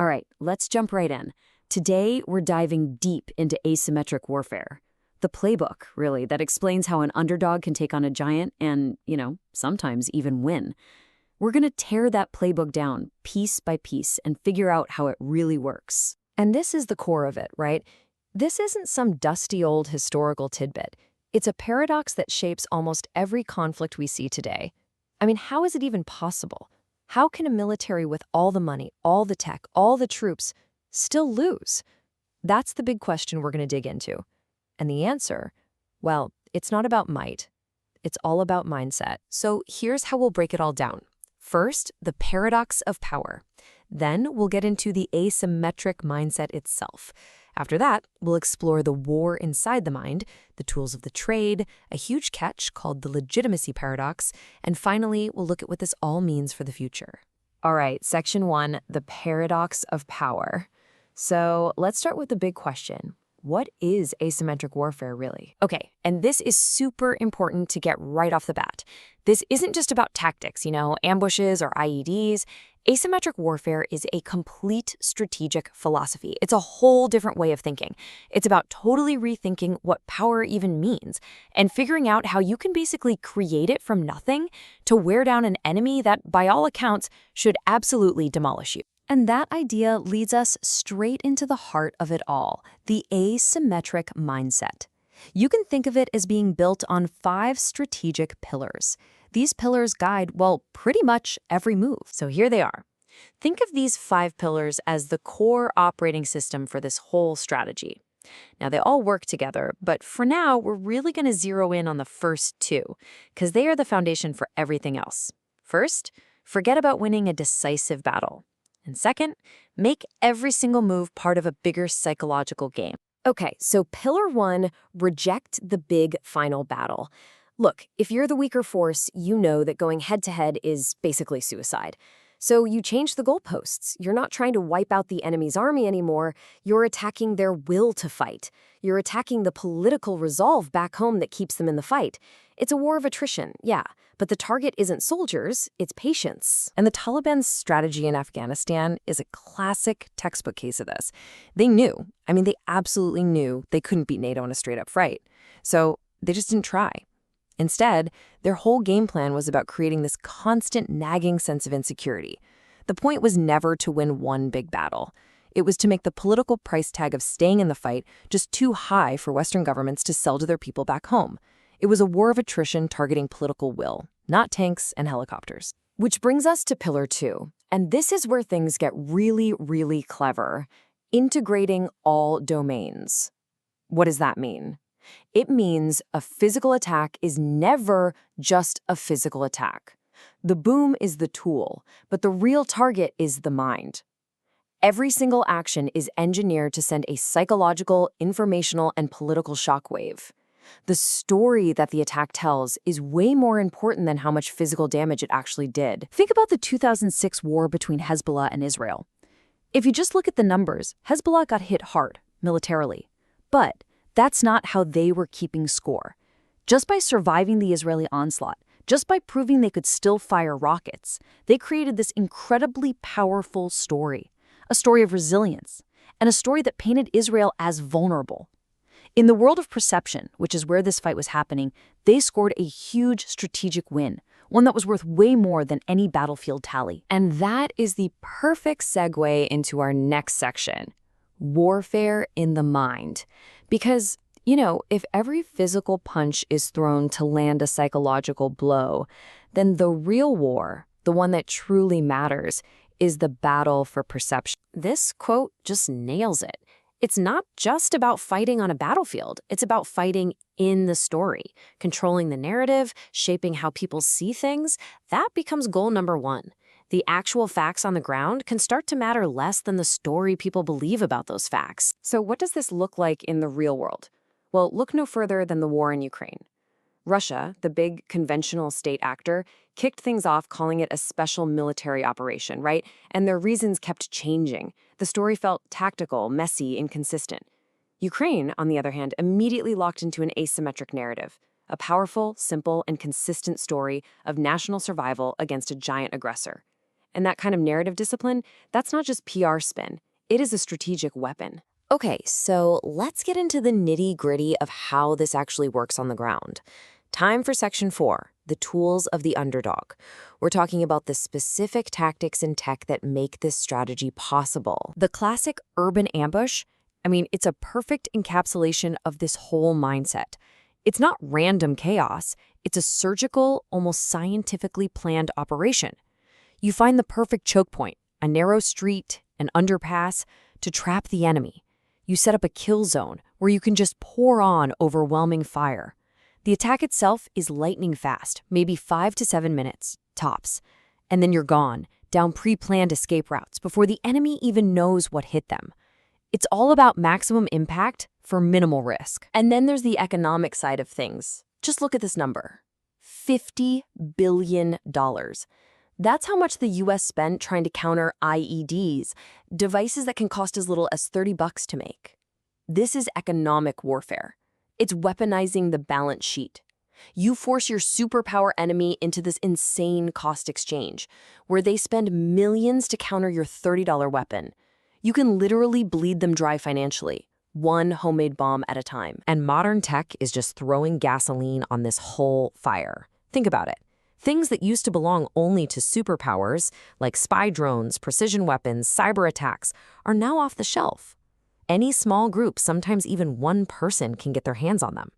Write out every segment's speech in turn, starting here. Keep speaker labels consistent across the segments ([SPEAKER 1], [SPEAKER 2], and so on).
[SPEAKER 1] All right, let's jump right in. Today, we're diving deep into asymmetric warfare. The playbook, really, that explains how an underdog can take on a giant and, sometimes even win. We're going to tear that playbook down piece by piece and figure out how it really works.
[SPEAKER 2] And this is the core of it, right? This isn't some dusty old historical tidbit. It's a paradox that shapes almost every conflict we see today. I mean, how is it even possible? How can a military with all the money, all the tech, all the troops still lose? That's the big question we're going to dig into. And the answer, well, it's not about might. It's all about mindset.
[SPEAKER 1] So here's how we'll break it all down. First, the paradox of power. Then we'll get into the asymmetric mindset itself. After that, we'll explore the war inside the mind, the tools of the trade, a huge catch called the legitimacy paradox, and finally, we'll look at what this all means for the future. All right, section 1, the paradox of power. So let's start with the big question. What is asymmetric warfare really? Okay, and this is super important to get right off the bat. This isn't just about tactics, ambushes or IEDs. Asymmetric warfare is a complete strategic philosophy. It's a whole different way of thinking. It's about totally rethinking what power even means and figuring out how you can basically create it from nothing to wear down an enemy that, by all accounts, should absolutely demolish you. And that idea leads us straight into the heart of it all, the asymmetric mindset. You can think of it as being built on 5 strategic pillars. These pillars guide, well, pretty much every move. So here they are. Think of these 5 pillars as the core operating system for this whole strategy. Now, they all work together, but for now, we're really going to zero in on the first 2, because they are the foundation for everything else. First, forget about winning a decisive battle. And second, make every single move part of a bigger psychological game. Okay, so pillar 1, reject the big final battle. Look, if you're the weaker force, you know that going head-to-head is basically suicide. So you change the goalposts. You're not trying to wipe out the enemy's army anymore. You're attacking their will to fight. You're attacking the political resolve back home that keeps them in the fight. It's a war of attrition, yeah, but the target isn't soldiers, it's patience. And the Taliban's strategy in Afghanistan is a classic textbook case of this. They absolutely knew they couldn't beat NATO in a straight-up fight. So they just didn't try. Instead, their whole game plan was about creating this constant nagging sense of insecurity. The point was never to win one big battle. It was to make the political price tag of staying in the fight just too high for Western governments to sell to their people back home. It was a war of attrition targeting political will, not tanks and helicopters. Which brings us to pillar 2. And this is where things get really, really clever. Integrating all domains. What does that mean? It means a physical attack is never just a physical attack. The boom is the tool, but the real target is the mind. Every single action is engineered to send a psychological, informational, and political shockwave. The story that the attack tells is way more important than how much physical damage it actually did. Think about the 2006 war between Hezbollah and Israel. If you just look at the numbers, Hezbollah got hit hard, militarily. But that's not how they were keeping score. Just by surviving the Israeli onslaught, just by proving they could still fire rockets, they created this incredibly powerful story, a story of resilience, and a story that painted Israel as vulnerable. In the world of perception, which is where this fight was happening, they scored a huge strategic win, one that was worth way more than any battlefield tally. And that is the perfect segue into our next section, warfare in the mind. Because, if every physical punch is thrown to land a psychological blow, then the real war, the one that truly matters, is the battle for perception. This quote just nails it. It's not just about fighting on a battlefield. It's about fighting in the story, controlling the narrative, shaping how people see things. That becomes goal number 1. The actual facts on the ground can start to matter less than the story people believe about those facts. So what does this look like in the real world? Well, look no further than the war in Ukraine. Russia, the big conventional state actor, kicked things off calling it a special military operation, right? And their reasons kept changing. The story felt tactical, messy, inconsistent. Ukraine, on the other hand, immediately locked into an asymmetric narrative, a powerful, simple, and consistent story of national survival against a giant aggressor.
[SPEAKER 2] And that kind of narrative discipline, that's not just PR spin. It is a strategic weapon. Okay, so let's get into the nitty-gritty of how this actually works on the ground. Time for Section 4, the tools of the underdog. We're talking about the specific tactics and tech that make this strategy possible. The classic urban ambush, it's a perfect encapsulation of this whole mindset. It's not random chaos. It's a surgical, almost scientifically planned operation. You find the perfect choke point, a narrow street, an underpass, to trap the enemy. You set up a kill zone where you can just pour on overwhelming fire. The attack itself is lightning fast, maybe 5 to 7 minutes, tops. And then you're gone, down pre-planned escape routes before the enemy even knows what hit them. It's all about maximum impact for minimal risk. And then there's the economic side of things. Just look at this number. $50 billion. That's how much the US spent trying to counter IEDs, devices that can cost as little as $30 to make. This is economic warfare. It's weaponizing the balance sheet. You force your superpower enemy into this insane cost exchange, where they spend millions to counter your $30 weapon. You can literally bleed them dry financially, one homemade bomb at a time.
[SPEAKER 1] And modern tech is just throwing gasoline on this whole fire. Think about it. Things that used to belong only to superpowers, like spy drones, precision weapons, cyber attacks, are now off the shelf. Any small group, sometimes even one person, can get their hands on them.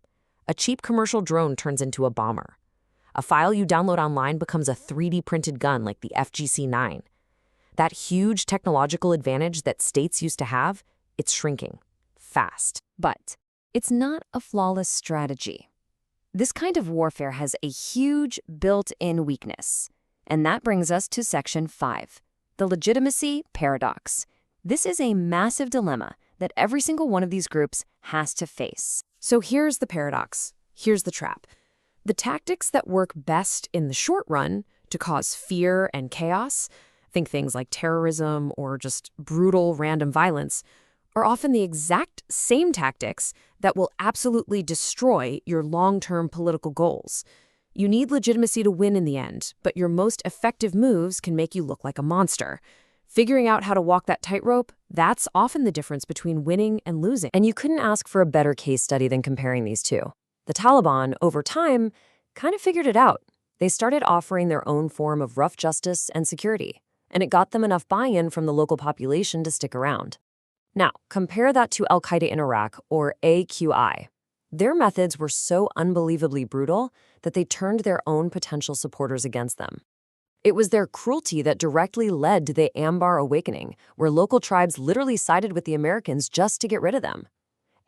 [SPEAKER 1] A cheap commercial drone turns into a bomber. A file you download online becomes a 3D printed gun like the FGC-9. That huge technological advantage that states used to have, it's shrinking. Fast.
[SPEAKER 2] But it's not a flawless strategy. This kind of warfare has a huge built-in weakness. And that brings us to Section 5, the legitimacy paradox. This is a massive dilemma that every single one of these groups has to face.
[SPEAKER 1] So here's the paradox. Here's the trap. The tactics that work best in the short run to cause fear and chaos, think things like terrorism or just brutal random violence, are often the exact same tactics that will absolutely destroy your long-term political goals. You need legitimacy to win in the end, but your most effective moves can make you look like a monster. Figuring out how to walk that tightrope, that's often the difference between winning and losing.
[SPEAKER 2] And you couldn't ask for a better case study than comparing these two. The Taliban, over time, kind of figured it out. They started offering their own form of rough justice and security, and it got them enough buy-in from the local population to stick around. Now, compare that to Al-Qaeda in Iraq, or AQI. Their methods were so unbelievably brutal that they turned their own potential supporters against them. It was their cruelty that directly led to the Ambar Awakening, where local tribes literally sided with the Americans just to get rid of them.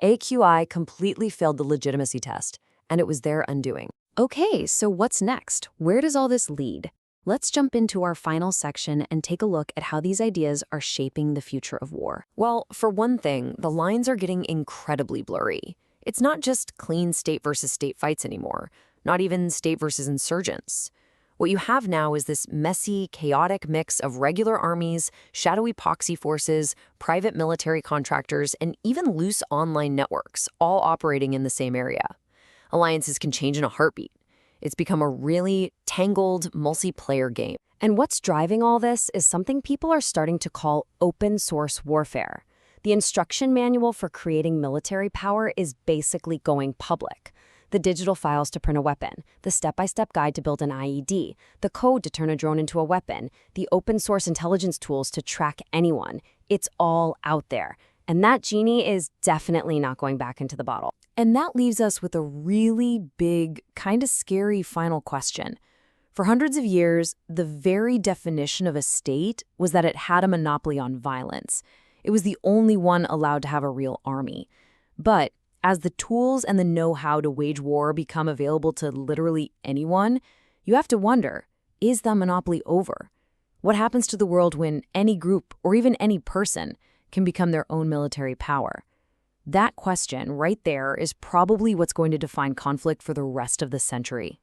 [SPEAKER 2] AQI completely failed the legitimacy test, and it was their undoing. Okay, so what's next? Where does all this lead? Let's jump into our final section and take a look at how these ideas are shaping the future of war. Well, for one thing, the lines are getting incredibly blurry. It's not just clean state versus state fights anymore, not even state versus insurgents. What you have now is this messy, chaotic mix of regular armies, shadowy proxy forces, private military contractors, and even loose online networks, all operating in the same area. Alliances can change in a heartbeat. It's become a really tangled, multiplayer game. And what's driving all this is something people are starting to call open source warfare. The instruction manual for creating military power is basically going public. The digital files to print a weapon, the step-by-step guide to build an IED, the code to turn a drone into a weapon, the open source intelligence tools to track anyone. It's all out there. And that genie is definitely not going back into the bottle. And that leaves us with a really big, kind of scary final question. For hundreds of years, the very definition of a state was that it had a monopoly on violence. It was the only one allowed to have a real army. But as the tools and the know-how to wage war become available to literally anyone, you have to wonder, is that monopoly over? What happens to the world when any group, or even any person, can become their own military power? That question right there is probably what's going to define conflict for the rest of the century.